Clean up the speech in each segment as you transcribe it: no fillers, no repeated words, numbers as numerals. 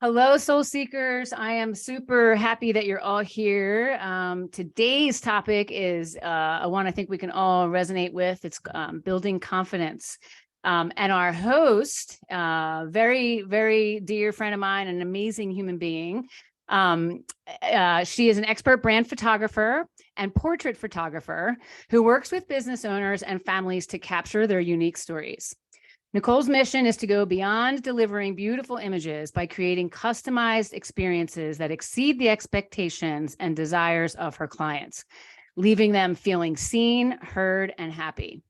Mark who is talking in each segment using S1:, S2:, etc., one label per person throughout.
S1: Hello, Soul Seekers. I am super happy that you're all here. Today's topic is one I think we can all resonate with. It's building confidence. And our host, very, very dear friend of mine, an amazing human being. She is an expert brand photographer and portrait photographer who works with business owners and families to capture their unique stories. Nichole's mission is to go beyond delivering beautiful images by creating customized experiences that exceed the expectations and desires of her clients, leaving them feeling seen, heard, and happy.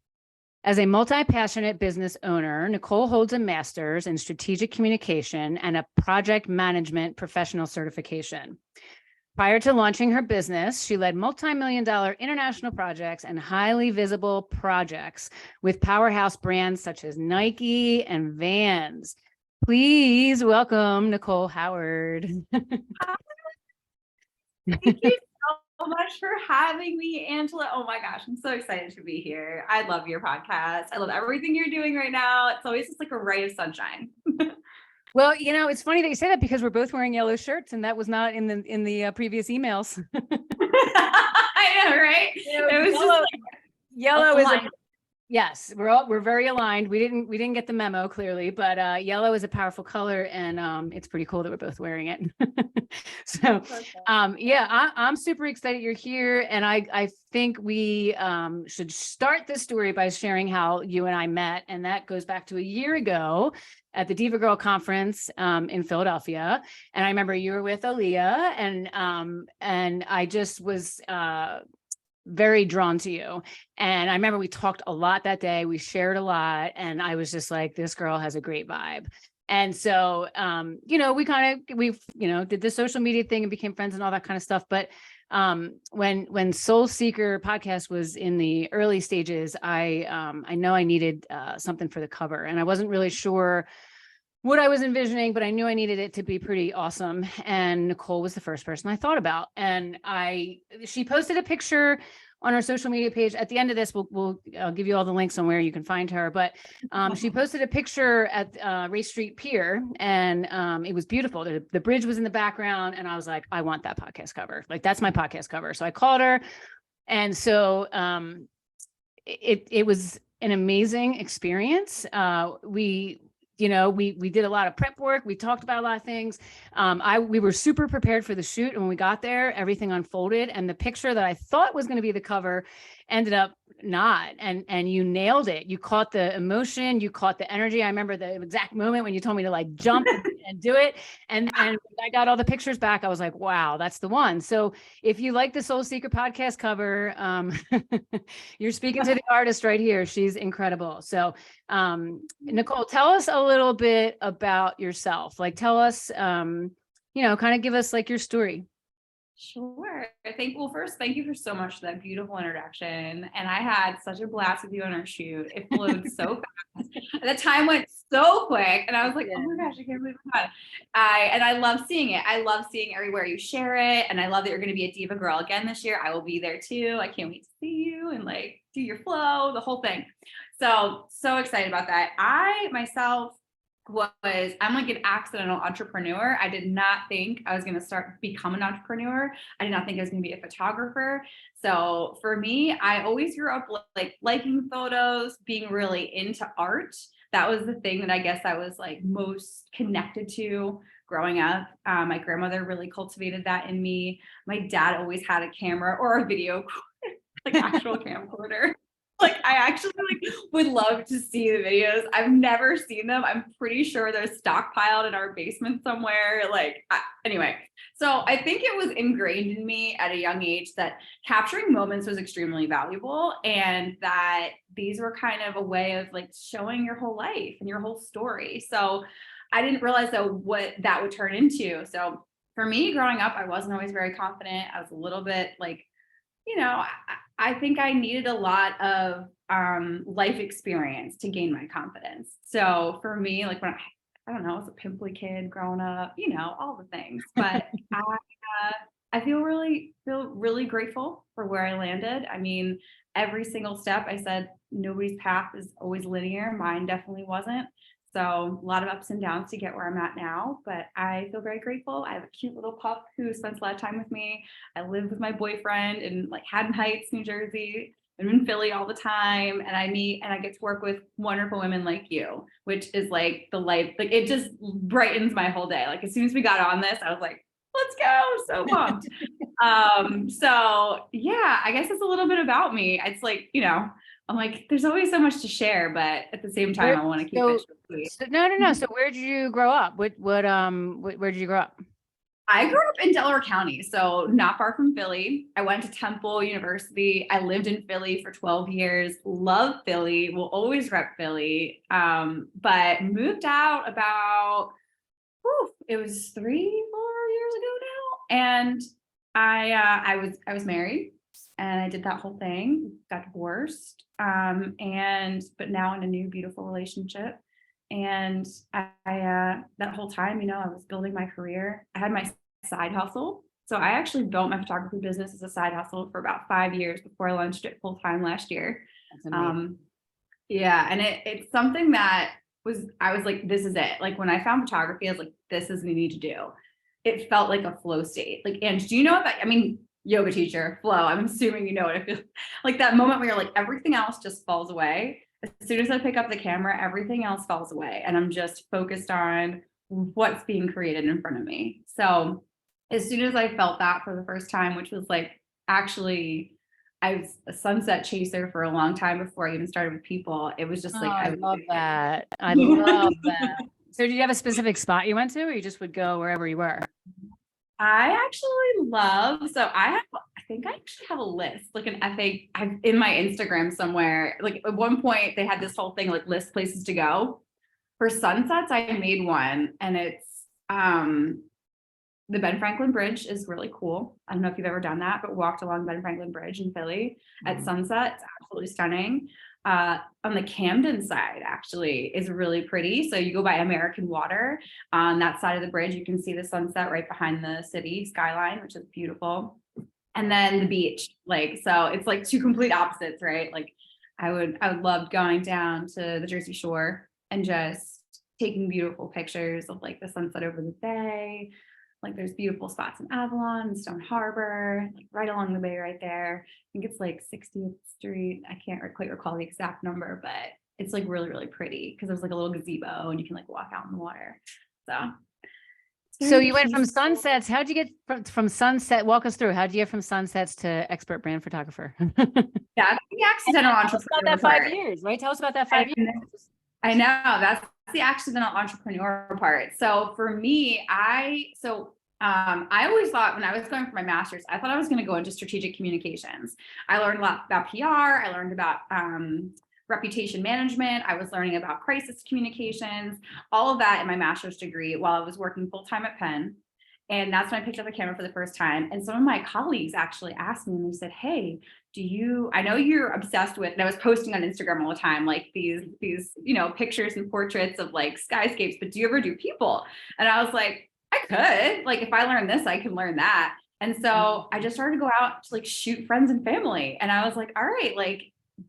S1: As a multi-passionate business owner, Nichole holds a master's in strategic communication and a project management professional certification. Prior to launching her business, she led multi-million-dollar international projects and highly visible projects with powerhouse brands such as Nike and Vans. Please welcome Nichole Howard.
S2: Thank you so much for having me, Angela. Oh my gosh, I'm so excited to be here. I love your podcast. I love everything you're doing right now. It's always just like a ray of sunshine.
S1: Well, it's funny that you say that because we're both wearing yellow shirts, and that was not in the previous emails.
S2: I know, right? It was
S1: yellow,
S2: just
S1: yellow is yes, we're very aligned. We didn't get the memo clearly, but yellow is a powerful color, and it's pretty cool that we're both wearing it. So, I'm super excited you're here, and I think we should start this story by sharing how you and I met, and that goes back to a year ago at the Diva Girl conference in Philadelphia. And I remember you were with Aaliyah, and I just was very drawn to you. And I remember we talked a lot that day. We shared a lot, and I was just like, this girl has a great vibe. And so, we did the social media thing and became friends and all that kind of stuff. But when Soul Seeker podcast was in the early stages, I know I needed something for the cover, and I wasn't really sure what I was envisioning, but I knew I needed it to be pretty awesome. And Nichole was the first person I thought about. And she posted a picture on our social media page. At the end of this, I'll give you all the links on where you can find her. But she posted a picture at Race Street Pier, and it was beautiful. The bridge was in the background, and I was like, I want that podcast cover. Like, that's my podcast cover. So I called her, and so it was an amazing experience. We did a lot of prep work. We talked about a lot of things. We were super prepared for the shoot. And when we got there, everything unfolded. And the picture that I thought was going to be the cover ended up not. And you nailed it. You caught the emotion. You caught the energy. I remember the exact moment when you told me to like jump and do it. And I got all the pictures back. I was like, wow, that's the one. So if you like the Soul Seeker podcast cover, you're speaking to the artist right here. She's incredible. So Nichole, tell us a little bit about yourself. Like, tell us, kind of give us like your story.
S2: Sure. First, thank you for so much for that beautiful introduction. And I had such a blast with you on our shoot. It flowed so fast. The time went so quick. And I was like, oh my gosh, I can't believe it. I love seeing it. I love seeing everywhere you share it. And I love that you're going to be a Diva Girl again this year. I will be there too. I can't wait to see you and like do your flow, the whole thing. So excited about that. I myself I'm like an accidental entrepreneur. I did not think I was going to become an entrepreneur. I did not think I was going to be a photographer. So for me, I always grew up like liking photos, being really into art. That was the thing that I guess I was like most connected to growing up. My grandmother really cultivated that in me. My dad always had a camera or a video, like actual camcorder. Like, I actually would love to see the videos. I've never seen them. I'm pretty sure they're stockpiled in our basement somewhere. Anyway, so I think it was ingrained in me at a young age that capturing moments was extremely valuable, and that these were kind of a way of like showing your whole life and your whole story. So I didn't realize though what that would turn into. So for me, growing up, I wasn't always very confident. I was a little bit like, I think I needed a lot of life experience to gain my confidence. So for me, like when I don't know, I was a pimply kid growing up, all the things. But I feel really grateful for where I landed. I mean, every single step, I said nobody's path is always linear. Mine definitely wasn't. So a lot of ups and downs to get where I'm at now, but I feel very grateful. I have a cute little pup who spends a lot of time with me. I live with my boyfriend in like Haddon Heights, New Jersey. I'm in Philly all the time, and I meet and I get to work with wonderful women like you, which is like the life, like it just brightens my whole day. Like as soon as we got on this, I was like, let's go. So pumped. So yeah, I guess it's a little bit about me. It's like, I'm like, there's always so much to share, but at the same time, I want to keep it short and sweet.
S1: No. So where did you grow up? Where did you grow up?
S2: I grew up in Delaware County, so not far from Philly. I went to Temple University. I lived in Philly for 12 years. Love Philly. Will always rep Philly. But moved out about, it was 3-4 years ago now. And I was married, and I did that whole thing. Got divorced. But now in a new beautiful relationship. And I that whole time, I was building my career. I had my side hustle. So I actually built my photography business as a side hustle for about 5 years before I launched it full time last year. Yeah. And it's something that I was like, this is it. Like when I found photography, I was like, this is what I need to do. It felt like a flow state. Like, and do you know that? I mean, yoga teacher, flow. I'm assuming you know what I feel like, that moment where you're like, everything else just falls away. As soon as I pick up the camera, everything else falls away. And I'm just focused on what's being created in front of me. So as soon as I felt that for the first time, which was like, actually, I was a sunset chaser for a long time before I even started with people. It was just like,
S1: I love that. I love that. So did you have a specific spot you went to, or you just would go wherever you were?
S2: I actually love, so I think I actually have a list, like an I'm in my Instagram somewhere. Like at one point they had this whole thing, like list places to go. For sunsets, I made one, and it's the Ben Franklin Bridge is really cool. I don't know if you've ever done that, but walked along Ben Franklin Bridge in Philly at sunset. It's absolutely stunning. On the Camden side, actually, is really pretty. So you go by American Water. On that side of the bridge, you can see the sunset right behind the city skyline, which is beautiful. And then the beach, like, so it's like two complete opposites, right? Like I would love going down to the Jersey Shore and just taking beautiful pictures of like the sunset over the bay. Like there's beautiful spots in Avalon and Stone Harbor, like right along the bay right there. I think it's like 60th Street. I can't quite recall the exact number, but it's like really, really pretty because there's like a little gazebo and you can like walk out in the water. So
S1: you went from sunsets. How'd you get from sunset? Walk us through. How'd you get from sunsets to expert brand photographer?
S2: That's the accidental entrepreneur.
S1: About that 5 years, right? Tell us about that 5 years.
S2: I know, that's the accidental entrepreneur part. So for me, I always thought when I was going for my master's, I thought I was going to go into strategic communications. I learned a lot about PR. I learned about reputation management. I was learning about crisis communications, all of that in my master's degree while I was working full-time at Penn. And that's when I picked up the camera for the first time. And some of my colleagues actually asked me, and they said, hey, I know you're obsessed with, and I was posting on Instagram all the time, like these, pictures and portraits of like skyscapes, but do you ever do people? And I was like, I could, like, if I learn this, I can learn that. And so I just started to go out to like shoot friends and family. And I was like, all right, like,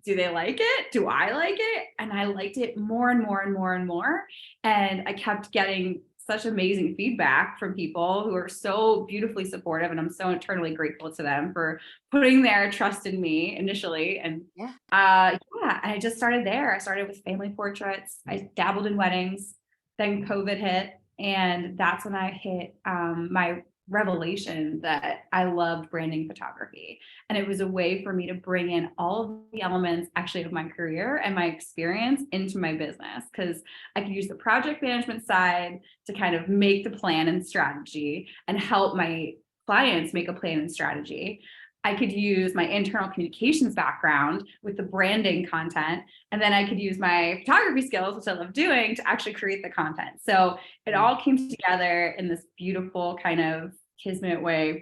S2: do they like it? Do I like it? And I liked it more and more and more and more. And I kept getting such amazing feedback from people who are so beautifully supportive. And I'm so eternally grateful to them for putting their trust in me initially. And and I just started there. I started with family portraits. I dabbled in weddings, then COVID hit. And that's when I hit my revelation that I loved branding photography. And it was a way for me to bring in all of the elements actually of my career and my experience into my business, because I could use the project management side to kind of make the plan and strategy and help my clients make a plan and strategy. I could use my internal communications background with the branding content, and then I could use my photography skills, which I love doing, to actually create the content. So it all came together in this beautiful kind of kismet way,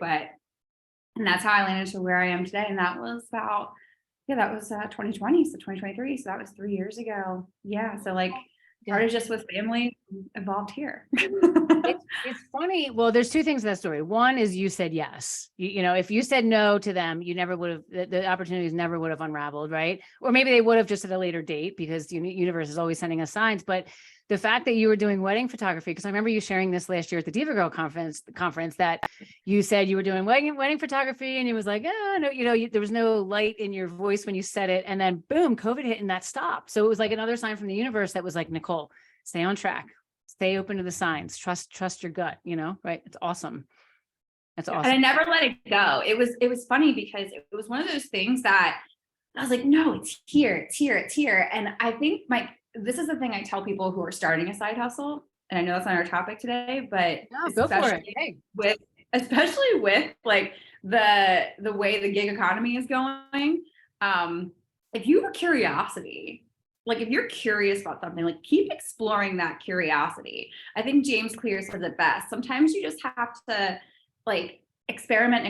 S2: and that's how I landed to where I am today. And that was about, 2020, so 2023. So that was 3 years ago. Yeah. So like started just with family, evolved here.
S1: It's funny. Well, there's two things in that story. One is you said yes. If you said no to them, you never would have, the opportunities never would have unraveled, right? Or maybe they would have just at a later date, because the universe is always sending us signs. But the fact that you were doing wedding photography, because I remember you sharing this last year at the Diva Girl conference that you said you were doing wedding photography, and it was like, oh, no, there was no light in your voice when you said it. And then boom, COVID hit and that stopped. So it was like another sign from the universe that was like, Nichole, stay on track, stay open to the signs, trust your gut, right? It's awesome. That's awesome.
S2: And I never let it go. It was funny because it was one of those things that I was like, no, it's here. And I think this is the thing I tell people who are starting a side hustle. And I know that's not our topic today, but
S1: go for it. Hey.
S2: Especially with like the way the gig economy is going. If you have curiosity, like if you're curious about something, like keep exploring that curiosity. I think James Clear says it best. Sometimes you just have to like experiment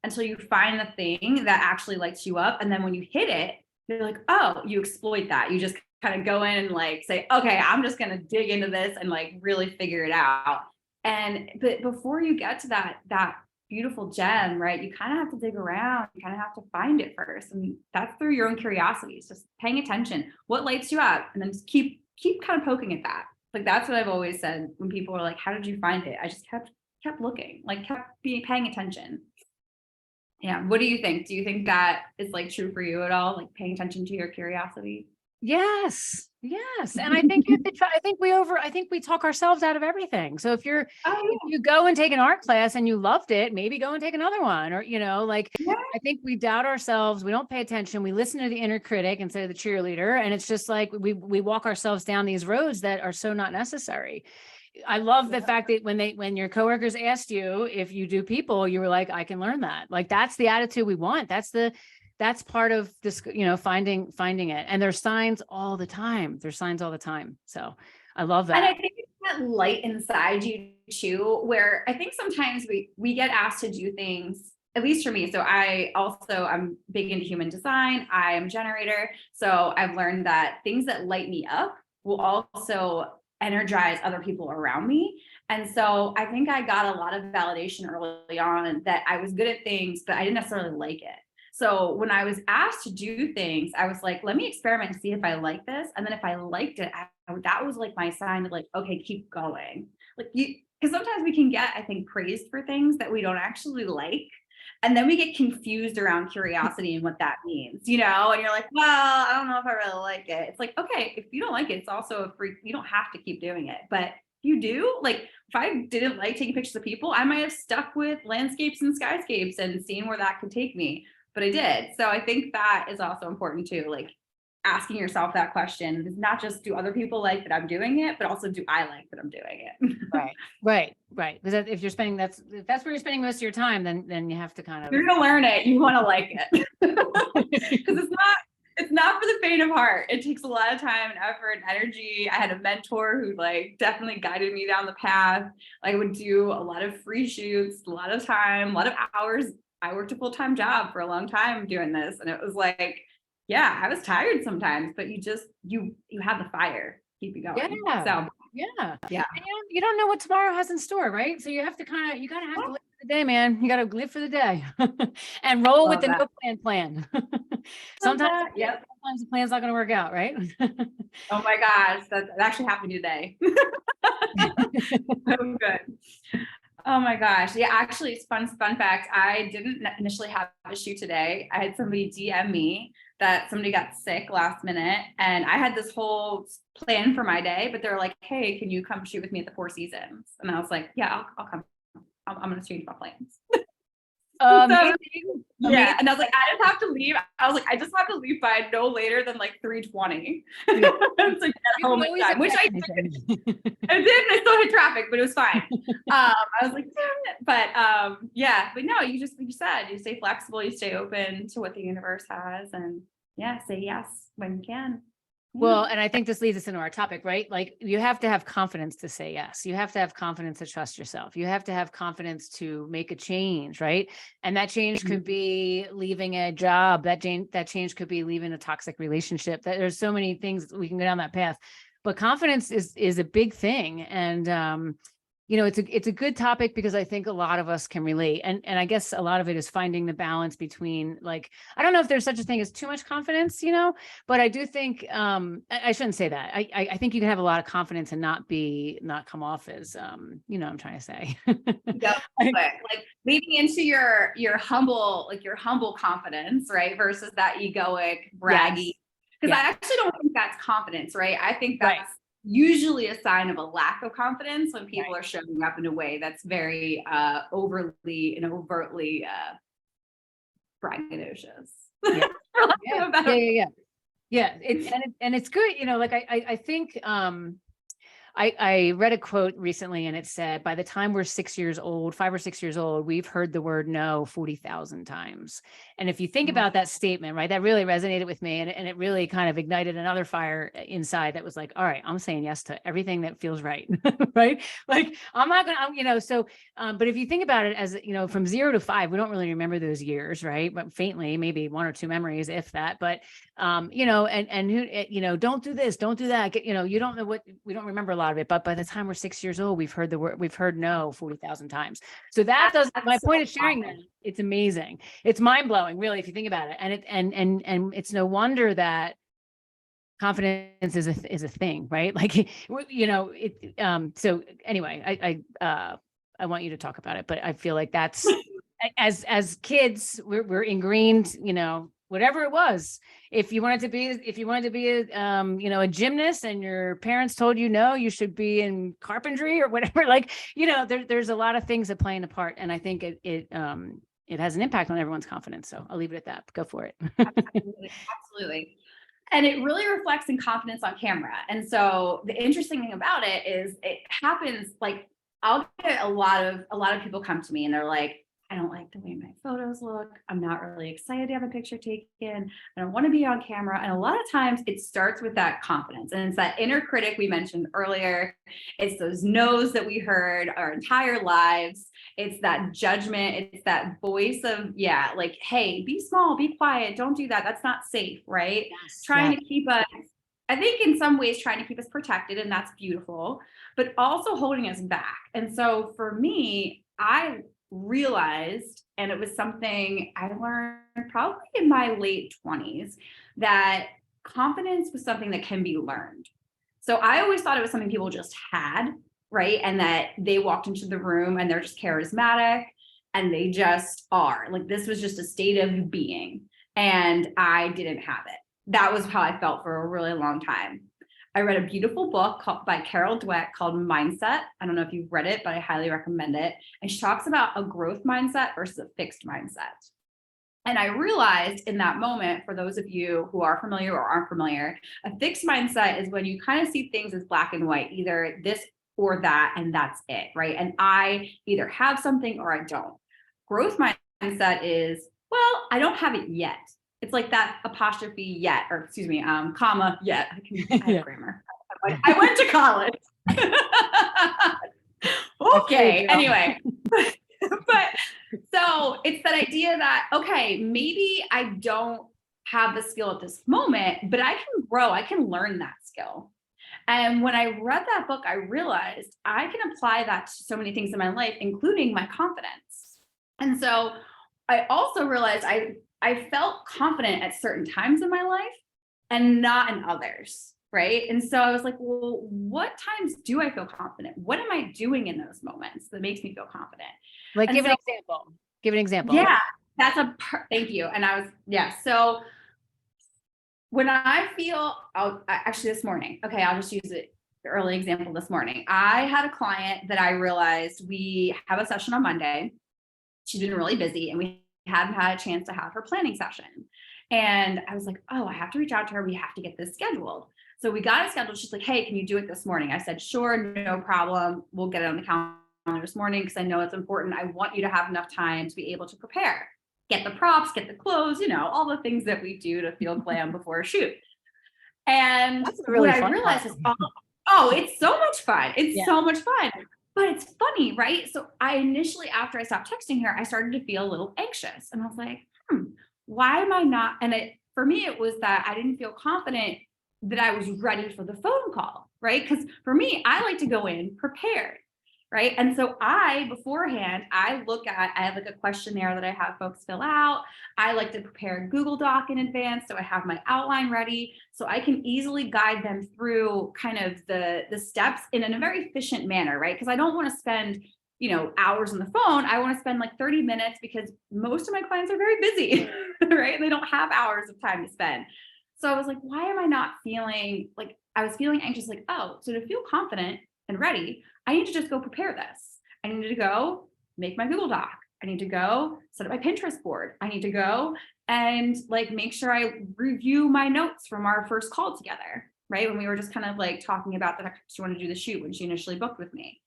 S2: until you find the thing that actually lights you up. And then when you hit it, you're like, oh, you exploit that. You just kind of go in and like say, okay, I'm just going to dig into this and like really figure it out. But before you get to that beautiful gem, right, you kind of have to dig around, you kind of have to find it first. And that's through your own curiosity. It's just paying attention, what lights you up, and then just keep kind of poking at that. Like, that's what I've always said when people are like, how did you find it? I just kept looking, like kept paying attention. Yeah. What do you think? Do you think that is like true for you at all? Like paying attention to your curiosity?
S1: Yes. And I think you have to try, I think we talk ourselves out of everything. So if if you go and take an art class and you loved it, maybe go and take another one, or, I think we doubt ourselves. We don't pay attention. We listen to the inner critic instead of the cheerleader. And it's just like, we walk ourselves down these roads that are so not necessary. I love the fact that when your coworkers asked you if you do people, you were like, I can learn that. Like, that's the attitude we want. That's part of this, finding it. And there's signs all the time. So I love that.
S2: And I think it's that light inside you too, where I think sometimes we get asked to do things, at least for me. So I'm big into human design. I am a generator. So I've learned that things that light me up will also energize other people around me. And so I think I got a lot of validation early on that I was good at things, but I didn't necessarily like it. So when I was asked to do things, I was like, let me experiment and see if I like this. And then if I liked it, that was like my sign of like, okay, keep going. Like because sometimes we can get, I think, praised for things that we don't actually like. And then we get confused around curiosity and what that means, and you're like, well, I don't know if I really like it. It's like, okay, if you don't like it, it's also a free, you don't have to keep doing it. But if you do, like, if I didn't like taking pictures of people, I might have stuck with landscapes and skyscapes and seen where that could take me. But I did. So I think that is also important too. Like asking yourself that question is not just, do other people like that I'm doing it, but also, do I like that I'm doing it?
S1: Right. Because if that's where you're spending most of your time, then you have to kind of,
S2: you're going to learn it. You want to like it because it's not for the faint of heart. It takes a lot of time and effort and energy. I had a mentor who like definitely guided me down the path. I would do a lot of free shoots, a lot of time, a lot of hours. I worked a full-time job for a long time doing this. And it was like, yeah, I was tired sometimes, but you have the fire, keep you going.
S1: Yeah.
S2: So
S1: yeah. And you don't know what tomorrow has in store, right? So you have to you gotta have to live for the day, man. You gotta live for the day and roll with the no plan. Sometimes the plan's not gonna work out, right?
S2: Oh my gosh, that actually happened today. So good. Oh my gosh. Yeah, actually, it's fun fact. I didn't initially have a shoot today. I had somebody DM me that somebody got sick last minute, and I had this whole plan for my day, but they're like, hey, can you come shoot with me at the Four Seasons? And I was like, yeah, I'll come. I'm going to change my plans. Yeah. And I was like, I just have to leave. I was like, I just have to leave by no later than like 3:20. It's like time, which I did. I still hit traffic, but it was fine. I was like, damn it. But no, you said, you stay flexible, you stay open to what the universe has, and say yes when you can.
S1: Well, and I think this leads us into our topic, right? Like, you have to have confidence to say yes. You have to have confidence to trust yourself. You have to have confidence to make a change, right? And that change could be leaving a job. That change could be leaving a toxic relationship. There's so many things we can go down that path. But confidence is a big thing. And it's a good topic because I think a lot of us can relate. And I guess a lot of it is finding the balance between, like, I don't know if there's such a thing as too much confidence, but I do think, I shouldn't say that. I think you can have a lot of confidence and not come off as, I'm trying to say.
S2: Yep. Like leading into your humble, like your humble confidence, right? Versus that egoic, braggy. Because I actually don't think that's confidence, right? I think that's usually a sign of a lack of confidence when people are showing up in a way that's very overly and overtly braggadocious.
S1: Yeah. It's good. Like I think I read a quote recently and it said, by the time we're 6 years old, 5 or 6 years old, we've heard the word no 40,000 times. And if you think about that statement, right, that really resonated with me, and it really kind of ignited another fire inside that was like, all right, I'm saying yes to everything that feels right. Right. Like I'm not going to, but if you think about it as, from 0 to 5, we don't really remember those years, right? But faintly, maybe 1 or 2 memories, if that, but who, don't do this, don't do that. You don't know we don't remember a lot of it, but by the time we're 6 years old, we've heard no 40,000 times. So that's my point of sharing that. It's amazing. It's mind blowing, really, if you think about it. And it's no wonder that confidence is a thing, right? Like, so anyway, I want you to talk about it, but I feel like that's, as kids, we're ingrained, whatever it was. If you wanted to be a gymnast and your parents told you no, you should be in carpentry or whatever, there's a lot of things that play a part. And I think it has an impact on everyone's confidence. So I'll leave it at that. Go for it.
S2: Absolutely. And it really reflects in confidence on camera. And so the interesting thing about it is it happens, like, I'll get a lot of people come to me and they're like, I don't like the way my photos look. I'm not really excited to have a picture taken. I don't want to be on camera. And a lot of times it starts with that confidence. And it's that inner critic we mentioned earlier. It's those no's that we heard our entire lives. It's that judgment. It's that voice of, like, hey, be small, be quiet. Don't do that. That's not safe, right?
S1: Yes,
S2: trying to keep us, I think in some ways trying to keep us protected, and that's beautiful, but also holding us back. And so for me, I realized, and it was something I learned probably in my late 20s, that confidence was something that can be learned. So I always thought it was something people just had, right? And that they walked into the room and they're just charismatic and they just are. Like, this was just a state of being, and I didn't have it. That was how I felt for a really long time. I read a beautiful book by Carol Dweck called Mindset. I don't know if you've read it, but I highly recommend it. And she talks about a growth mindset versus a fixed mindset. And I realized in that moment, for those of you who are familiar or aren't familiar, a fixed mindset is when you kind of see things as black and white, either this or that, and that's it, right? And I either have something or I don't. Growth mindset is, well, I don't have it yet. It's like that apostrophe yet, or excuse me, comma yet. I have grammar. I went to college. Okay, anyway. But so it's that idea that, okay, maybe I don't have the skill at this moment, but I can grow, I can learn that skill. And when I read that book, I realized I can apply that to so many things in my life, including my confidence. And so I also realized I felt confident at certain times in my life and not in others, right? And so I was like, well, what times do I feel confident? What am I doing in those moments that makes me feel confident?
S1: Like, give an example. Give an example.
S2: Yeah, thank you. And so when I feel, actually this morning, okay, I'll just use the early example this morning. I had a client that I realized we have a session on Monday. She's been really busy and we hadn't had a chance to have her planning session. And I was like, oh, I have to reach out to her. We have to get this scheduled. So we got it scheduled. She's like, hey, can you do it this morning? I said, sure, no problem. We'll get it on the calendar this morning because I know it's important. I want you to have enough time to be able to prepare, get the props, get the clothes, all the things that we do to feel glam before a shoot. And what I realized is, it's so much fun. It's so much fun. But it's funny, right? So I initially, after I stopped texting her, I started to feel a little anxious. And I was like, why am I not? And for me, it was that I didn't feel confident that I was ready for the phone call, right? Because for me, I like to go in prepared. right? And so beforehand, I have like a questionnaire that I have folks fill out. I like to prepare a Google Doc in advance. So I have my outline ready so I can easily guide them through kind of the steps in a very efficient manner, right? Because I don't want to spend, hours on the phone. I want to spend like 30 minutes because most of my clients are very busy, right? And they don't have hours of time to spend. So I was like, why am I not feeling like I was feeling anxious? Like, oh, so to feel confident and ready, I need to just go prepare this. I need to go make my Google Doc. I need to go set up my Pinterest board. I need to go and like make sure I review my notes from our first call together, right? When we were just kind of like talking about that she wanted to do the shoot when she initially booked with me.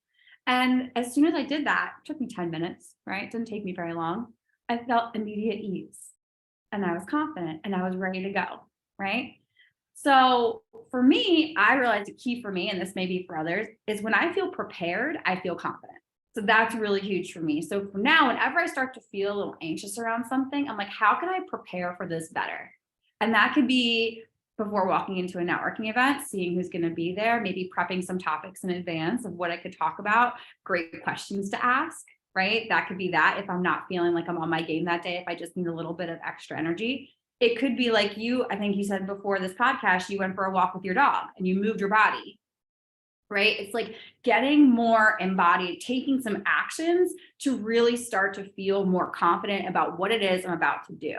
S2: And as soon as I did that, it took me 10 minutes, right? It didn't take me very long. I felt immediate ease and I was confident and I was ready to go, right? So for me, I realized the key for me, and this may be for others, is when I feel prepared, I feel confident. So that's really huge for me. So from now, whenever I start to feel a little anxious around something, I'm like, how can I prepare for this better? And that could be before walking into a networking event, seeing who's going to be there, maybe prepping some topics in advance of what I could talk about, great questions to ask, right? That could be that if I'm not feeling like I'm on my game that day, if I just need a little bit of extra energy. It could be like I think you said before this podcast, you went for a walk with your dog and you moved your body, right? It's like getting more embodied, taking some actions to really start to feel more confident about what it is I'm about to do.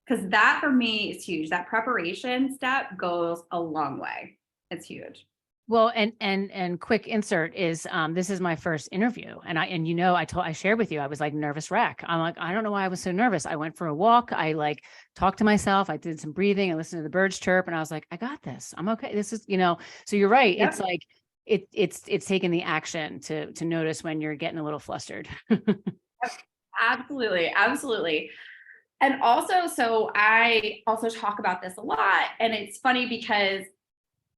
S2: Because that for me is huge. That preparation step goes a long way. It's huge.
S1: Well, and quick insert is this is my first interview, and I shared with you I was like nervous wreck. I'm like, I don't know why I was so nervous. I went for a walk. I like talked to myself. I did some breathing. I listened to the birds chirp, and I was like, I got this. I'm okay. This is So you're right.
S2: Yep.
S1: It's like it's taking the action to notice when you're getting a little flustered.
S2: Absolutely, absolutely. And also, so I also talk about this a lot, and it's funny because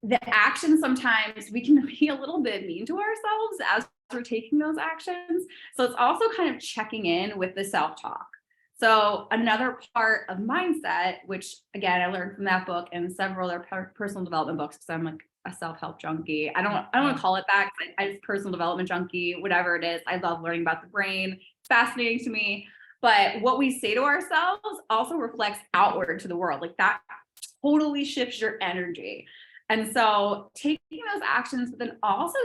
S2: the action, sometimes we can be a little bit mean to ourselves as we're taking those actions. So it's also kind of checking in with the self-talk. So another part of mindset, which again, I learned from that book and several other personal development books, because I'm like a self-help junkie. I don't want to call it that. I just personal development junkie, whatever it is. I love learning about the brain. It's fascinating to me. But what we say to ourselves also reflects outward to the world. Like that totally shifts your energy. And so taking those actions, but then also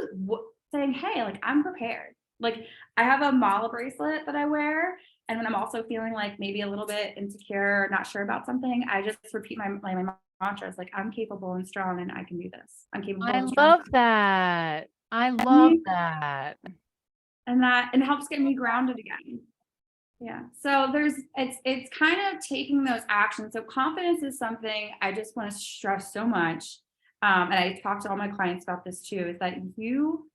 S2: saying, hey, like I'm prepared. Like I have a mala bracelet that I wear. And when I'm also feeling like maybe a little bit insecure or not sure about something, I just repeat my mantra. It's like, I'm capable and strong and I can do this. I'm capable.
S1: I love that. I love that.
S2: And it helps get me grounded again. Yeah. So it's kind of taking those actions. So confidence is something I just want to stress so much. And I talk to all my clients about this too, is that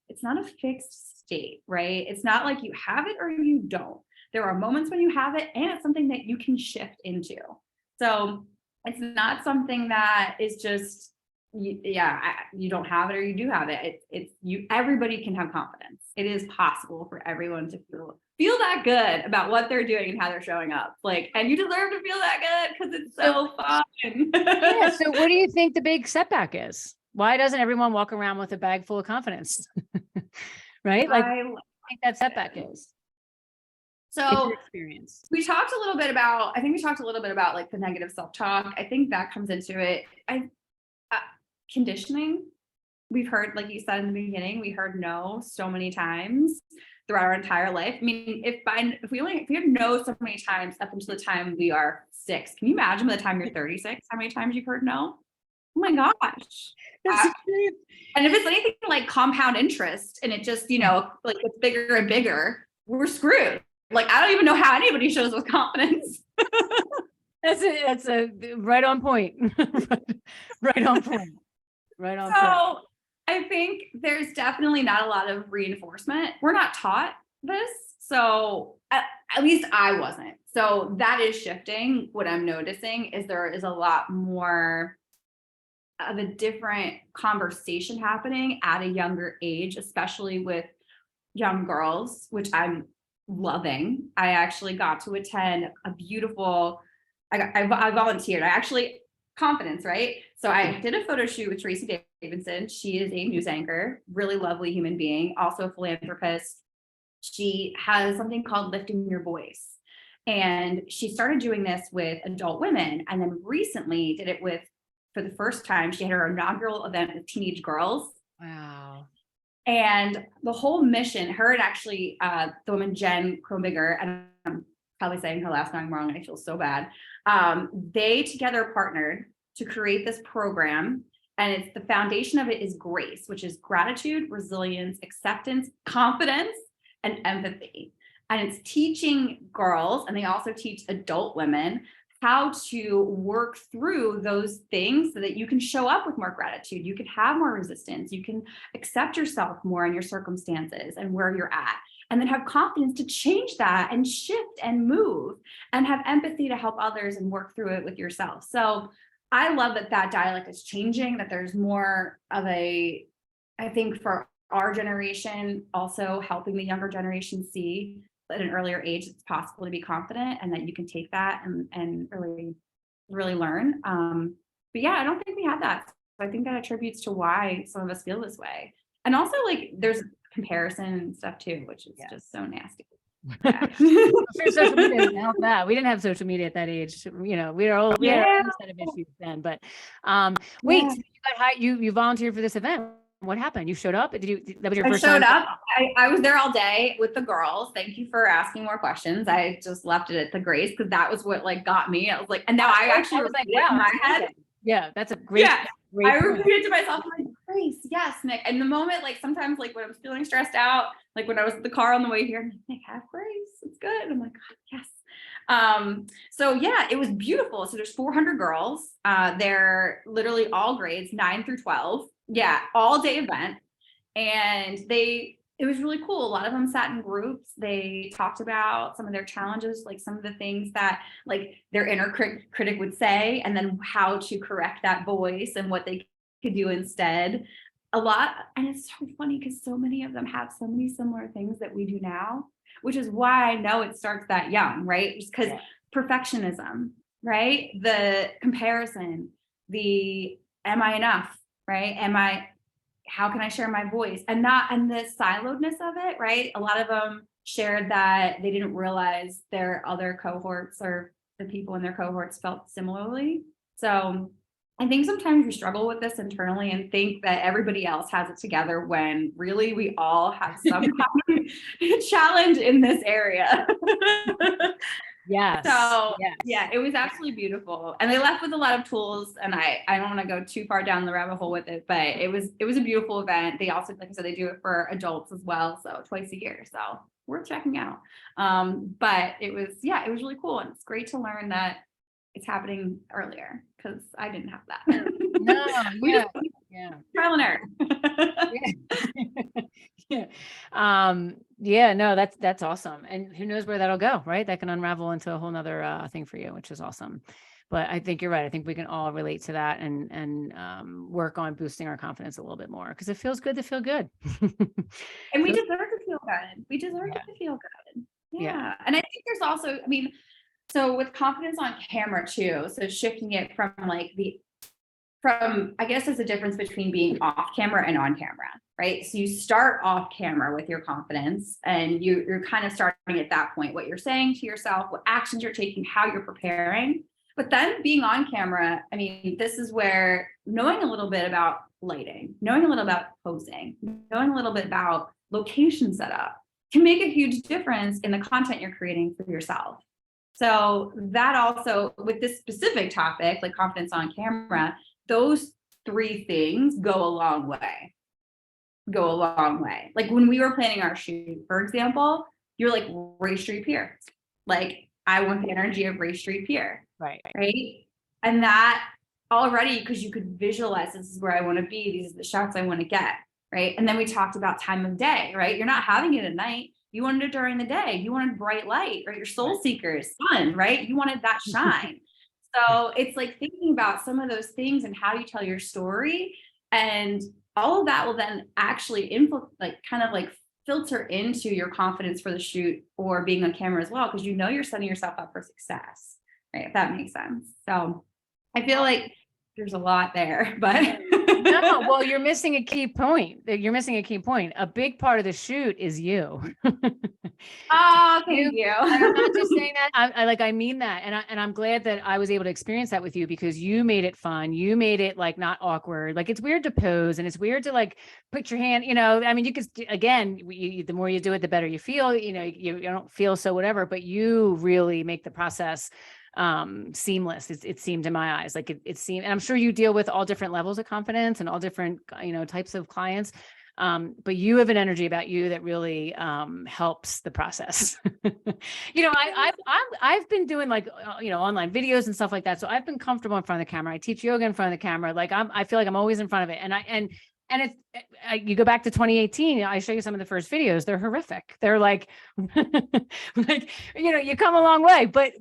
S2: it's not a fixed state, right? It's not like you have it or you don't. There are moments when you have it and it's something that you can shift into. So it's not something that is just, you don't have it or you do have it. Everybody can have confidence. It is possible for everyone to feel that good about what they're doing and how they're showing up. And you deserve to feel that good because it's so fun.
S1: Yeah. So what do you think the big setback is? Why doesn't everyone walk around with a bag full of confidence? Right? Like, I think that setback is.
S2: So
S1: experience.
S2: I think we talked a little bit about like the negative self-talk. I think that comes into it. Conditioning. We've heard, like you said in the beginning, we heard no so many times throughout our entire life. I mean, if we heard no so many times up until the time we are 6, can you imagine by the time you're 36, how many times you've heard no? Oh my gosh. And if it's anything like compound interest and it just, like it's bigger and bigger, we're screwed. Like, I don't even know how anybody shows with confidence.
S1: That's a right on point. Right on point. Right on point.
S2: So I think there's definitely not a lot of reinforcement. We're not taught this. So at least I wasn't. So that is shifting. What I'm noticing is there is a lot more of a different conversation happening at a younger age, especially with young girls, which I'm loving. I actually got to attend a beautiful, I volunteered. Confidence, right? So I did a photo shoot with Tracy Davidson. She is a news anchor, really lovely human being, also a philanthropist, she has something called Lifting Your Voice. And she started doing this with adult women, and then recently did it with, for the first time, she had her inaugural event with teenage girls.
S1: Wow.
S2: And the whole mission, her and actually the woman Jen Kronbiger, and I'm probably saying her last name wrong, and I feel so bad. They together partnered to create this program, and it's, the foundation of it is GRACE, which is gratitude, resilience, acceptance, confidence, and empathy. And it's teaching girls, and they also teach adult women, how to work through those things so that you can show up with more gratitude. You can have more resistance. You can accept yourself more in your circumstances and where you're at, and then have confidence to change that and shift and move, and have empathy to help others and work through it with yourself. So I love that that dialect is changing, that there's more of a, I think for our generation, also helping the younger generation see at an earlier age it's possible to be confident, and that you can take that and really learn. But yeah, I don't think we have that. So I think that attributes to why some of us feel this way. And also, like, there's comparison and stuff too, which is just so nasty. Yeah.
S1: Social media didn't help that. We didn't have social media at that age. We were all, we had our own set of issues then. But wait, so you volunteered for this event. What happened? You showed up? That was your first time?
S2: I showed up. I was there all day with the girls. Thank you for asking more questions. I just left it at the GRACE because that was what like got me. I was like, and now I actually was like, wow, in my head.
S1: Yeah, that's a great. Great
S2: I repeated to myself, I'm like, GRACE, yes, Nick. And the moment, like sometimes, like when I was feeling stressed out, like when I was in the car on the way here, I'm like, Nick, have GRACE. It's good. I'm like, yes. So yeah, it was beautiful. So there's 400 girls. They're literally all grades 9 through 12. Yeah, all day event. And it was really cool. A lot of them sat in groups. They talked about some of their challenges, like some of the things that like their inner critic would say, and then how to correct that voice and what they could do instead. A lot. And it's so funny because so many of them have so many similar things that we do now, which is why I know it starts that young, right? Just because perfectionism, right? The comparison, the am I enough, right? How can I share my voice? And the siloedness of it, right? A lot of them shared that they didn't realize their other cohorts or the people in their cohorts felt similarly. So I think sometimes we struggle with this internally and think that everybody else has it together when really we all have some kind of challenge in this area.
S1: Yes.
S2: So yeah, it was absolutely beautiful. And they left with a lot of tools, and I don't want to go too far down the rabbit hole with it, but it was a beautiful event. They also, like I said, they do it for adults as well. So twice a year. So worth checking out. But it was really cool. And it's great to learn that it's happening earlier because I didn't have that.
S1: No,
S2: trial and error.
S1: No, that's awesome. And who knows where that'll go, right? That can unravel into a whole nother thing for you, which is awesome. But I think you're right. I think we can all relate to that and work on boosting our confidence a little bit more because it feels good to feel good.
S2: And we deserve to feel good. We deserve to feel good. Yeah. And I think there's also, so with confidence on camera too, so shifting it from I guess there's a difference between being off camera and on camera, right? So you start off camera with your confidence and you're kind of starting at that point, what you're saying to yourself, what actions you're taking, how you're preparing. But then being on camera, this is where knowing a little bit about lighting, knowing a little about posing, knowing a little bit about location setup can make a huge difference in the content you're creating for yourself. So that also, with this specific topic, like confidence on camera, those 3 things go a long way. Like when we were planning our shoot, for example, you're like Ray Street Pier. Like I want the energy of Ray Street Pier. Right. And that already, because you could visualize this is where I want to be. These are the shots I want to get. Right. And then we talked about time of day, right? You're not having it at night. You wanted it during the day. You wanted bright light, right? Your soul seekers, sun, right? You wanted that shine. So it's like thinking about some of those things and how you tell your story, and all of that will then actually filter into your confidence for the shoot or being on camera as well, because you're setting yourself up for success, right? If that makes sense. So I feel like there's a lot there, but
S1: No, well, you're missing a key point. You're missing a key point. A big part of the shoot is you.
S2: Oh, thank you.
S1: And I'm not just saying that. I mean that. And I'm glad that I was able to experience that with you, because you made it fun. You made it like not awkward. Like, it's weird to pose, and it's weird to like put your hand, I mean, you could, again, the more you do it, the better you feel, you don't feel so whatever, but you really make the process seamless. It seemed in my eyes, like it seemed, and I'm sure you deal with all different levels of confidence and all different, types of clients. But you have an energy about you that really helps the process. I've been doing like online videos and stuff like that, so I've been comfortable in front of the camera. I teach yoga in front of the camera. Like I feel like I'm always in front of it, and it's you go back to 2018. I show you some of the first videos. They're horrific. They're like, you come a long way, but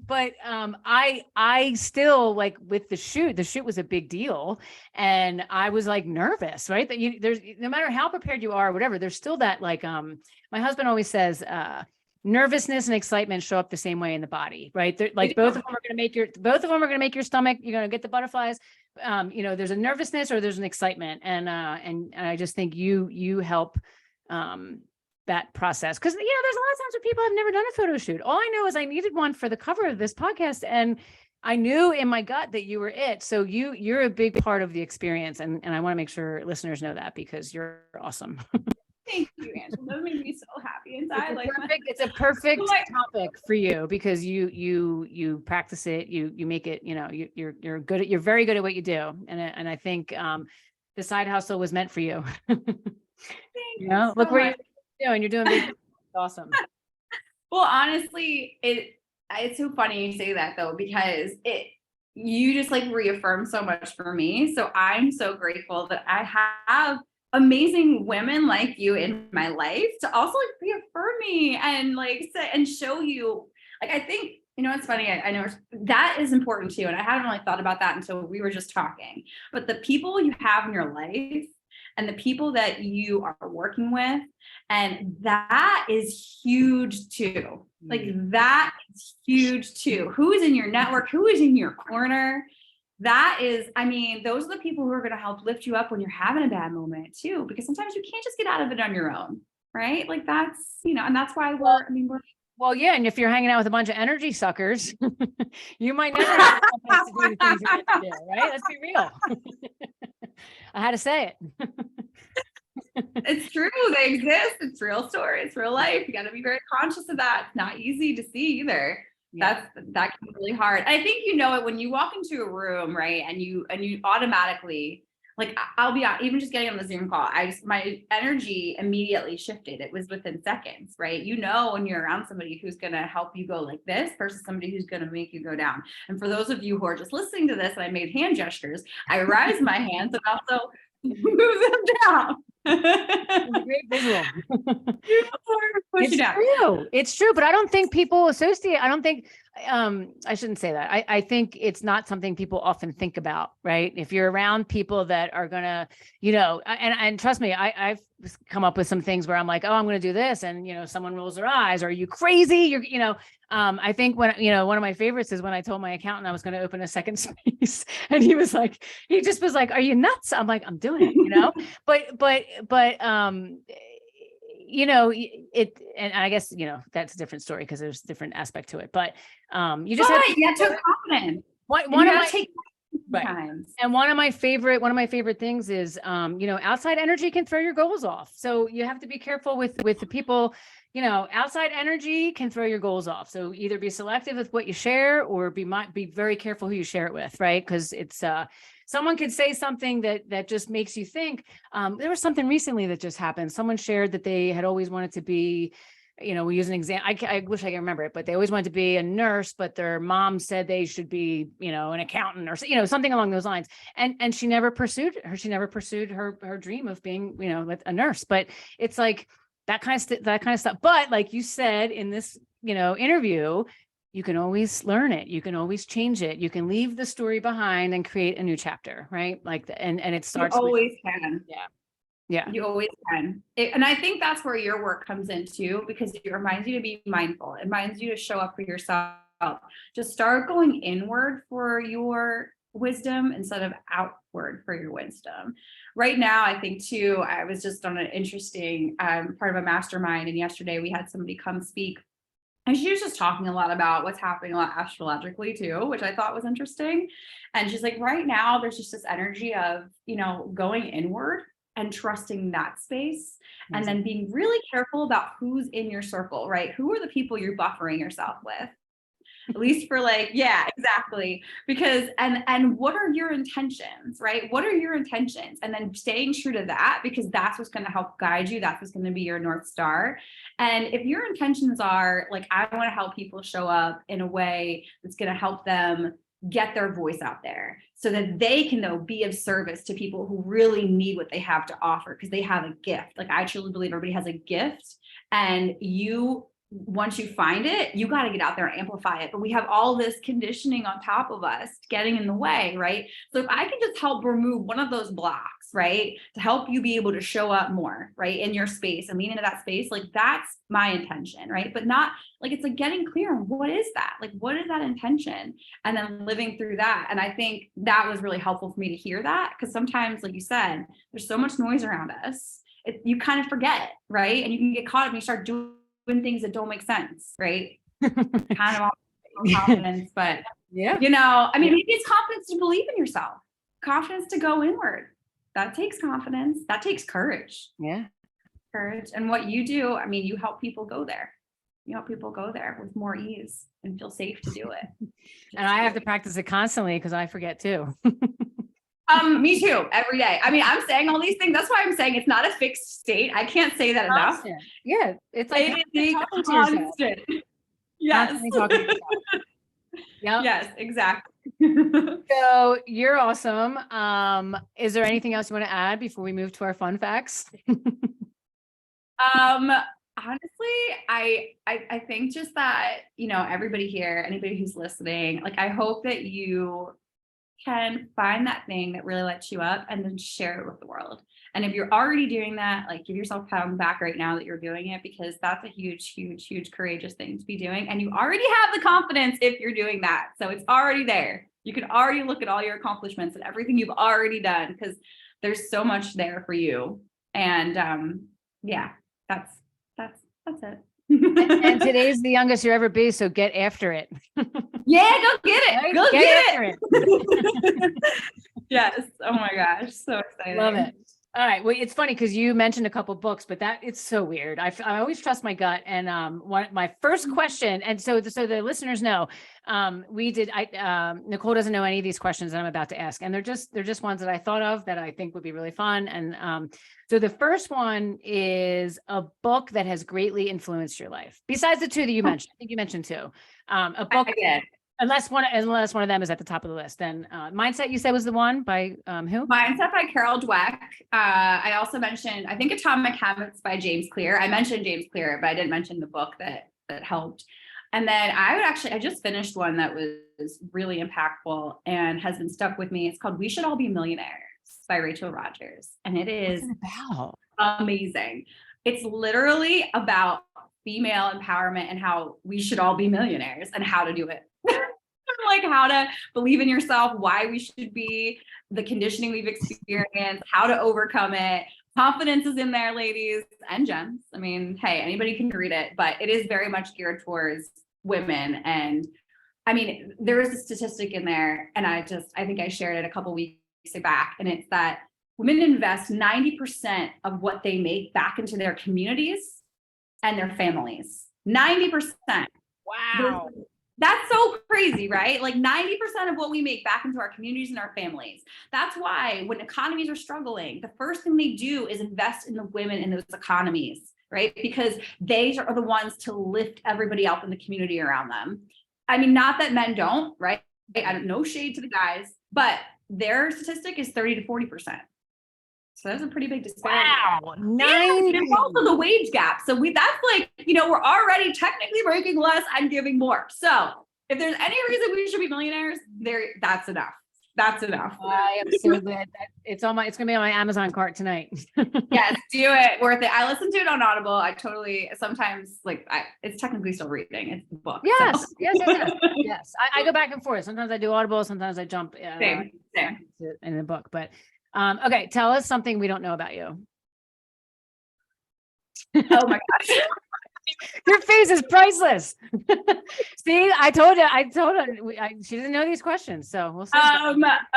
S1: I still, like, with the shoot was a big deal, and I was like nervous, right? That there's, no matter how prepared you are, or whatever, there's still that, like, my husband always says, nervousness and excitement show up the same way in the body, right? They're, like, both of them are going to make your stomach, you're going to get the butterflies. There's a nervousness or there's an excitement. And I just think you help, that process. Cause there's a lot of times where people have never done a photo shoot. All I know is I needed one for the cover of this podcast, and I knew in my gut that you were it. So you're a big part of the experience. And I want to make sure listeners know that, because you're awesome.
S2: Thank you, Angela. That made me so happy inside.
S1: It's a perfect topic for you, because you practice it. You make it. You're good at. You're very good at what you do, and I think the side hustle was meant for you. Look where you're doing. You're doing big. Awesome.
S2: Well, honestly, it's so funny you say that, though, because you just like reaffirm so much for me. So I'm so grateful that I have amazing women like you in my life to also like reaffirm me and like say and show you. Like, I think, it's funny. I know that is important too. And I haven't really thought about that until we were just talking, but the people you have in your life and the people that you are working with, and that is huge too. Like, that is huge too. Who is in your network? Who is in your corner? That is, those are the people who are going to help lift you up when you're having a bad moment too, because sometimes you can't just get out of it on your own, right? Like, that's, and that's why we're
S1: well, yeah. And if you're hanging out with a bunch of energy suckers, you might never have the confidence to do the things you're going to do, right? Let's be real. I had to say it.
S2: It's true. They exist. It's real story. It's real life. You got to be very conscious of that. It's not easy to see either. That can be really hard. I think it when you walk into a room, right? And you automatically, like, I'll be even just getting on the Zoom call, my energy immediately shifted. It was within seconds, right? When you're around somebody who's going to help you go like this versus somebody who's going to make you go down. And for those of you who are just listening to this, and I made hand gestures, I raised my hands and also move them down.
S1: Great visual. It's true, but I don't think people associate. I don't think I shouldn't say that. I think it's not something people often think about, right? If you're around people that are gonna, and trust me, I've come up with some things where I'm like, oh, I'm gonna do this, and someone rolls their eyes. Are you crazy? I think when one of my favorites is when I told my accountant I was going to open a second space, and he just was like, are you nuts? I'm like, I'm doing it, but and I guess, that's a different story because there's a different aspect to it, but you just have
S2: to be confident.
S1: One of my times. And one of my favorite things is, outside energy can throw your goals off. So you have to be careful with the people. Outside energy can throw your goals off. So either be selective with what you share, or be very careful who you share it with, right? Because it's someone could say something that just makes you think. There was something recently that just happened. Someone shared that they had always wanted to be, we use an example. I wish I could remember it, but they always wanted to be a nurse, but their mom said they should be, an accountant or, something along those lines. And she never pursued her dream of being, a nurse. But it's like that kind of stuff. But like you said in this, interview, you can always learn it. You can always change it. You can leave the story behind and create a new chapter, right? Like, and it starts.
S2: You always can.
S1: Yeah.
S2: You always can. And I think that's where your work comes in too, because it reminds you to be mindful. It reminds you to show up for yourself. Just start going inward for your wisdom instead of outward for your wisdom. Right now, I think too, I was just on an interesting part of a mastermind, and yesterday we had somebody come speak, and she was just talking a lot about what's happening a lot astrologically too, which I thought was interesting. And she's like, right now, there's just this energy of, going inward and trusting that space, and then being really careful about who's in your circle, right? Who are the people you're buffering yourself with? At least for yeah, exactly. Because, and what are your intentions, right? What are your intentions? And then staying true to that, because that's what's going to help guide you. That's what's going to be your North Star. And if your intentions are I want to help people show up in a way that's going to help them get their voice out there so that they can though be of service to people who really need what they have to offer, because they have a gift. I truly believe everybody has a gift, and once you find it, you got to get out there and amplify it. But we have all this conditioning on top of us getting in the way, right? So if I can just help remove one of those blocks, right, to help you be able to show up more, right, in your space and lean into that space, that's my intention, right? But not it's getting clear on what is that? What is that intention? And then living through that. And I think that was really helpful for me to hear that, because sometimes, like you said, there's so much noise around us. You kind of forget, right? And you can get caught up and you start doing things that don't make sense, right? Kind of all confidence, but maybe it's confidence to believe in yourself, confidence to go inward. That takes confidence. That takes courage.
S1: Yeah.
S2: Courage. And what you do, you help people go there. You help people go there with more ease and feel safe to do it.
S1: And I have to practice it constantly because I forget too.
S2: Me too, every day. I'm saying all these things. That's why I'm saying it's not a fixed state. I can't say that enough.
S1: Yeah. It's
S2: constant. Yes.
S1: Yep.
S2: Yes, exactly.
S1: So you're awesome. Is there anything else you want to add before we move to our fun facts?
S2: Honestly, I think just that, everybody here, anybody who's listening, I hope that you can find that thing that really lights you up and then share it with the world. And if you're already doing that, give yourself a pat on the back right now that you're doing it, because that's a huge, huge, huge courageous thing to be doing. And you already have the confidence if you're doing that. So it's already there. You can already look at all your accomplishments and everything you've already done, because there's so much there for you. And that's it.
S1: And today's the youngest you'll ever be, so get after it.
S2: Yeah, go get it.
S1: Right?
S2: Go
S1: get
S2: it. Yes. Oh my gosh. So exciting.
S1: Love it. All right. Well, it's funny because you mentioned a couple books, but it's so weird. I always trust my gut. And my first question, and so the listeners know, Nichole doesn't know any of these questions that I'm about to ask, and they're just ones that I thought of that I think would be really fun. And so the first one is a book that has greatly influenced your life, besides the two that you mentioned. I think you mentioned two. A book. Unless one of them is at the top of the list, then Mindset, you said, was the one by who?
S2: Mindset by Carol Dweck. I also mentioned, I think, Atomic Habits by James Clear. I mentioned James Clear, but I didn't mention the book that helped. And then I just finished one that was really impactful and has been stuck with me. It's called We Should All Be Millionaires by Rachel Rodgers. And it is amazing. It's literally about female empowerment and how we should all be millionaires and how to do it. How to believe in yourself, why we should be, the conditioning we've experienced, how to overcome it. Confidence is in there, ladies and gents. Hey, anybody can read it, but it is very much geared towards women. And there is a statistic in there, and I think I shared it a couple weeks back, and it's that women invest 90% of what they make back into their communities and their families. 90%.
S1: Wow.
S2: That's so crazy, right? 90% of what we make back into our communities and our families. That's why when economies are struggling, the first thing they do is invest in the women in those economies, right? Because they are the ones to lift everybody up in the community around them. Not that men don't, right? I don't, no shade to the guys, but their statistic is 30 to 40%. So that's a pretty big disparity.
S1: Wow. There's
S2: also the wage gap. So that's we're already technically making less and giving more. So if there's any reason we should be millionaires, that's enough. That's enough.
S1: I am so glad that it's gonna be on my Amazon cart tonight.
S2: Yes, do it. Worth it. I listen to it on Audible. I totally sometimes it's technically still reading. It's the book.
S1: Yes,
S2: so.
S1: yes. I go back and forth. Sometimes I do Audible, sometimes I jump
S2: Same.
S1: in the book. But okay, tell us something we don't know about you.
S2: Oh my gosh.
S1: Your face is priceless. See, I told her she didn't know these questions, so we'll see.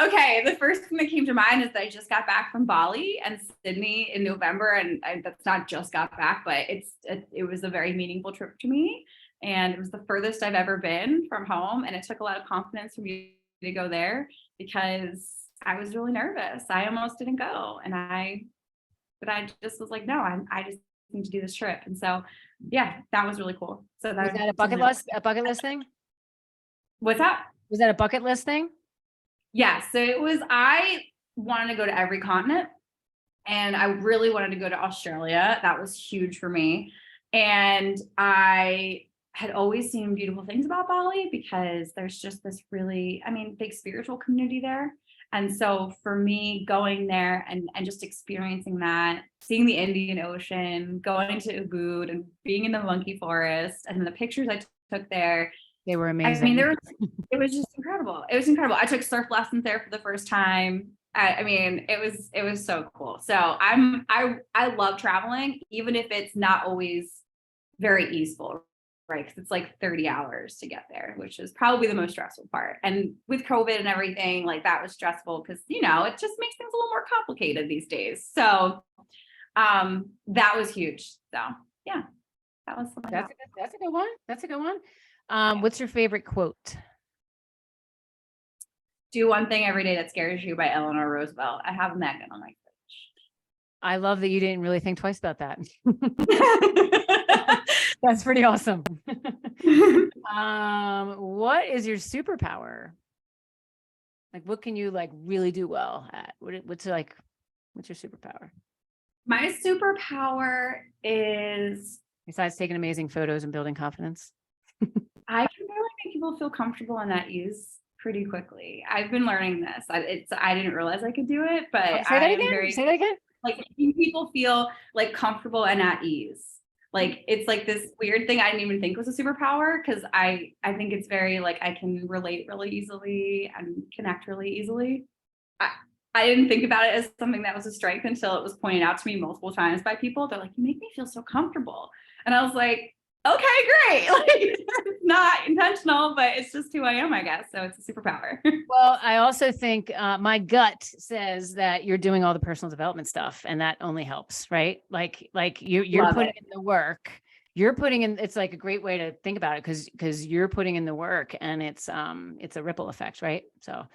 S2: Okay, the first thing that came to mind is that I just got back from Bali and Sydney in November, and that's not just got back, but it was a very meaningful trip to me, and it was the furthest I've ever been from home, and it took a lot of confidence for me to go there because I was really nervous. I almost didn't go, but I just was like, no, I just need to do this trip, and so yeah, that was really cool. So
S1: Was that a bucket list thing?
S2: What's that?
S1: Was that a bucket list thing?
S2: Yeah, so I wanted to go to every continent, and I really wanted to go to Australia. That was huge for me. And I had always seen beautiful things about Bali because there's just this really, big spiritual community there. And so for me, going there and just experiencing that, seeing the Indian Ocean, going to Ubud and being in the monkey forest, and the pictures I took there,
S1: they were amazing.
S2: It was just incredible. It was incredible. I took surf lessons there for the first time. It was so cool. So I love traveling, even if it's not always very easeful, right? Because it's like 30 hours to get there, which is probably the most stressful part. And with COVID and everything, that was stressful because, it just makes things a little more complicated these days. So that was huge. So yeah, that was something.
S1: That's a good one. That's a good one. What's your favorite quote?
S2: Do one thing every day that scares you by Eleanor Roosevelt. I have Megan on my fridge.
S1: I love that you didn't really think twice about that. That's pretty awesome. What is your superpower? What can you really do well at? What's your superpower?
S2: My superpower is,
S1: besides taking amazing photos and building confidence,
S2: I can really make people feel comfortable and at ease pretty quickly. I've been learning this. I didn't realize I could do it, but
S1: say that again.
S2: Making people feel comfortable and at ease. It's this weird thing I didn't even think was a superpower because I think it's very I can relate really easily and connect really easily. I didn't think about it as something that was a strength until it was pointed out to me multiple times by people. They're like, you make me feel so comfortable. And I was like, okay, great. It's not intentional, but it's just who I am, I guess. So it's a superpower.
S1: Well, I also think my gut says that you're doing all the personal development stuff, and that only helps, right? You're putting in the work. You're putting in. It's a great way to think about it because you're putting in the work, and it's a ripple effect, right? So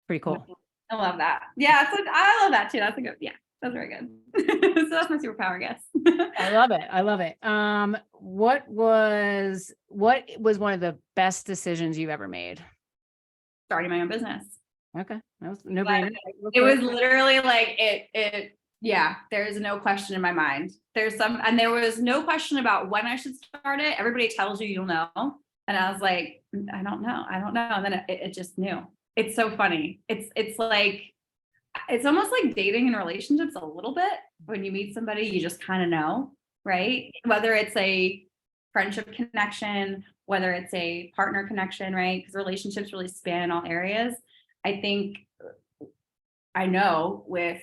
S1: pretty cool.
S2: I love that. Yeah, I love that too. That's a good. Yeah. That's very good. So that's my superpower, I guess.
S1: I love it. I love it. What was one of the best decisions you've ever made?
S2: Starting my own business.
S1: Okay. That was no brainer.
S2: It was literally yeah, there's no question in my mind. There was no question about when I should start it. Everybody tells you'll know. And I was like, I don't know. And then it just knew. It's so funny. It's almost like dating and relationships a little bit. When you meet somebody, you just kind of know, right? Whether it's a friendship connection, whether it's a partner connection, right? Because relationships really span all areas. I know with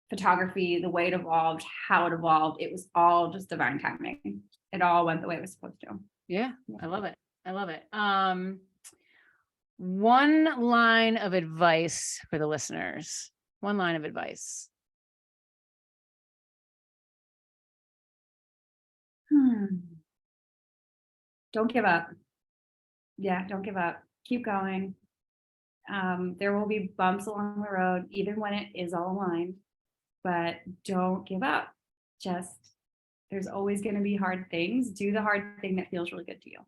S2: photography, the way it evolved, how it evolved, it was all just divine timing. It all went the way it was supposed to.
S1: Yeah, I love it. One line of advice for the listeners. One line of advice.
S2: Don't give up. Yeah, don't give up. Keep going. There will be bumps along the road, even when it is all aligned, but don't give up. There's always going to be hard things. Do the hard thing that feels really good to you.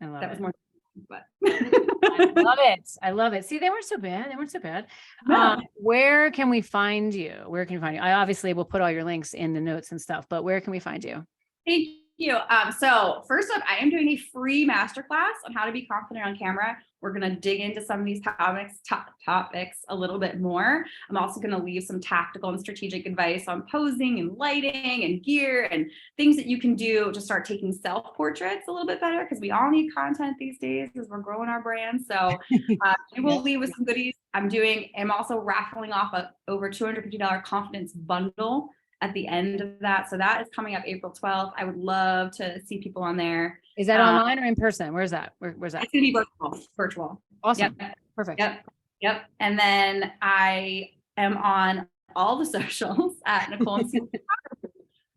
S1: I love
S2: that
S1: it.
S2: was more, but
S1: I love it. See, they weren't so bad.
S2: No.
S1: Where can we find you? I obviously will put all your links in the notes and stuff, but where can we find you?
S2: Thank you. So first up, I am doing a free masterclass on how to be confident on camera. We're going to dig into some of these topics a little bit more. I'm also going to leave some tactical and strategic advice on posing and lighting and gear and things that you can do to start taking self-portraits a little bit better, because we all need content these days as we're growing our brand. So we will leave with some goodies. I'm also raffling off a over $250 confidence bundle at the end of that. So that is coming up April 12th. I would love to see people on there.
S1: Is that online or in person? Where's that? Where's that?
S2: It's gonna be virtual.
S1: Awesome.
S2: Yep.
S1: Perfect.
S2: Yep. And then I am on all the socials at Nichole.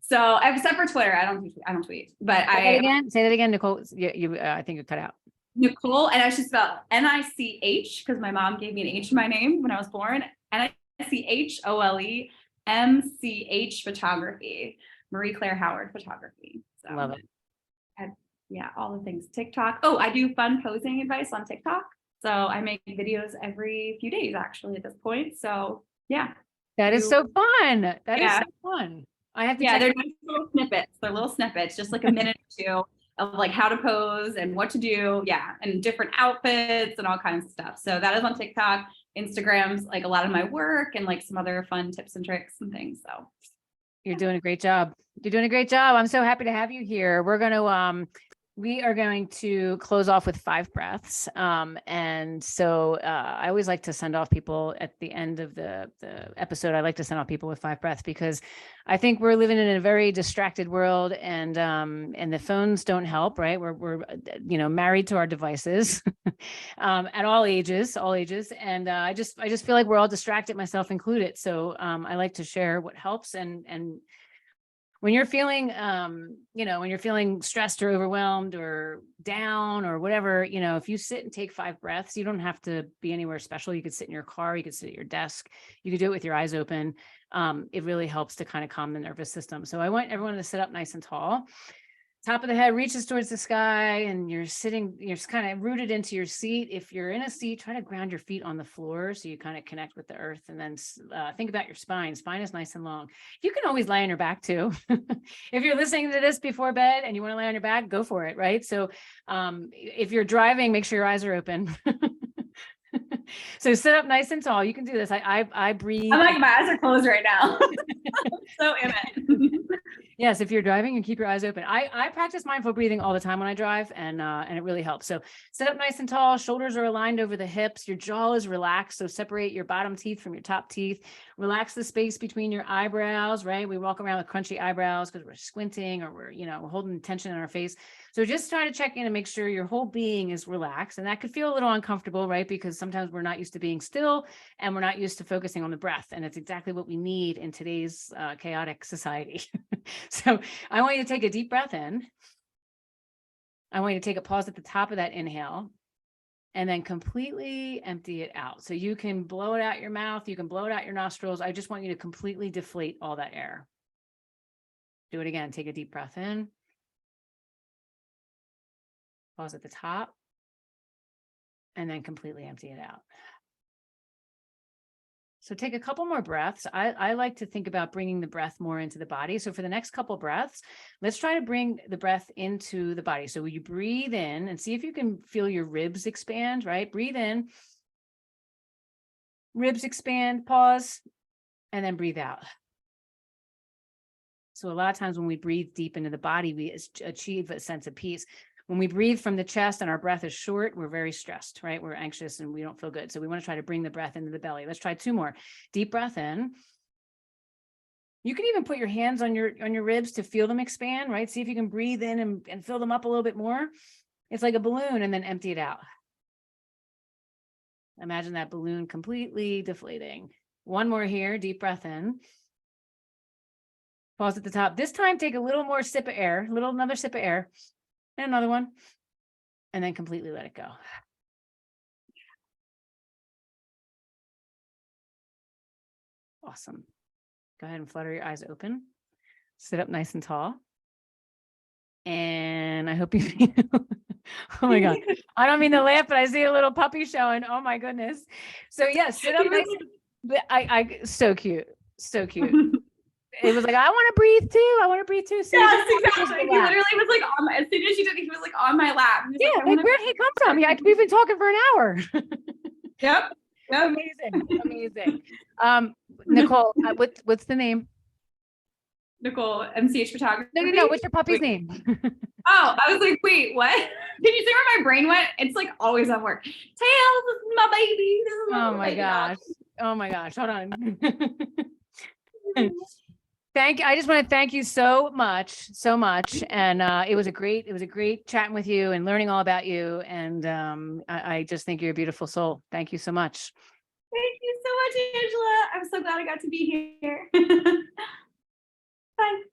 S2: So I have except for Twitter. I don't tweet, but
S1: Say that again, Nichole. You I think you cut out.
S2: Nichole, and I should spell Nichole because my mom gave me an H in my name when I was born. Nichole MCH photography, Marie Claire Howard photography. So
S1: love it.
S2: Yeah, all the things. TikTok. Oh, I do fun posing advice on TikTok. So I make videos every few days actually at this point. So yeah.
S1: That is so fun. That is so fun. I have to
S2: they're nice little snippets. They're little snippets, just like a minute or two of like how to pose and what to do. Yeah. And different outfits and all kinds of stuff. So that is on TikTok. Instagram's like a lot of my work and like some other fun tips and tricks and things. So
S1: you're doing a great job. You're doing a great job. I'm so happy to have you here. We are going to close off with 5 breaths. And so I always like to send off people at the end of the episode. I like to send off people with 5 breaths because I think we're living in a very distracted world, and the phones don't help, right? We're married to our devices at all ages. And I just feel like we're all distracted, myself included. So I like to share what helps, and when you're feeling, when you're feeling stressed or overwhelmed or down or whatever, if you sit and take 5 breaths, you don't have to be anywhere special. You could sit in your car, you could sit at your desk, you could do it with your eyes open. It really helps to kind of calm the nervous system. So I want everyone to sit up nice and tall. Top of the head reaches towards the sky, and you're just kind of rooted into your seat. If you're in a seat, try to ground your feet on the floor so you kind of connect with the earth, and then think about your spine. Spine is nice and long. You can always lie on your back too. If you're listening to this before bed and you want to lay on your back, go for it, right? So if you're driving, make sure your eyes are open. So sit up nice and tall. You can do this. I breathe.
S2: I'm like, my eyes are closed right now. So in it.
S1: Yes, if you're driving, and keep your eyes open. I practice mindful breathing all the time when I drive, and it really helps. So sit up nice and tall. Shoulders are aligned over the hips. Your jaw is relaxed. So separate your bottom teeth from your top teeth. Relax the space between your eyebrows, right? We walk around with crunchy eyebrows because we're squinting, or we're holding tension in our face. So just try to check in and make sure your whole being is relaxed. And that could feel a little uncomfortable, right? Because sometimes we're not used to being still, and we're not used to focusing on the breath. And it's exactly what we need in today's chaotic society. So I want you to take a deep breath in. I want you to take a pause at the top of that inhale, and then completely empty it out. So you can blow it out your mouth. You can blow it out your nostrils. I just want you to completely deflate all that air. Do it again. Take a deep breath in. Pause at the top, and then completely empty it out. So take a couple more breaths. I like to think about bringing the breath more into the body. So for the next couple breaths, let's try to bring the breath into the body. So you breathe in and see if you can feel your ribs expand, right? Breathe in, ribs expand, pause, and then breathe out. So a lot of times when we breathe deep into the body, we achieve a sense of peace. When we breathe from the chest and our breath is short, we're very stressed, right? We're anxious and we don't feel good. So we want to try to bring the breath into the belly. Let's try 2 more. Deep breath in. You can even put your hands on your ribs to feel them expand, right? See if you can breathe in and fill them up a little bit more. It's like a balloon, and then empty it out. Imagine that balloon completely deflating. 1 more here. Deep breath in. Pause at the top. This time, take a little more sip of air, another sip of air. And another one, and then completely let it go. Awesome. Go ahead and flutter your eyes open. Sit up nice and tall. And I hope you feel, oh my God. I don't mean to laugh, but I see a little puppy showing. Oh my goodness. So yes, sit up nice. So cute. So cute. it was like, I want to breathe too. I want to breathe too. So
S2: Yes, exactly. He literally was like as soon as she did it, he was like on my lap.
S1: Yeah, like where'd he come from? Yeah, we've been talking for an hour.
S2: Yep.
S1: Amazing. Nichole, what's the name?
S2: Nichole, MCH photography.
S1: No. What's your puppy's name?
S2: Oh, I was like, wait, what? Did you see where my brain went? It's like always on work. Tails, this is my baby. This is my baby dog.
S1: Oh my gosh. Hold on. I just want to thank you so much. And it was a great chatting with you and learning all about you. And I just think you're a beautiful soul. Thank you so much.
S2: Thank you so much, Angela. I'm so glad I got to be here. Bye.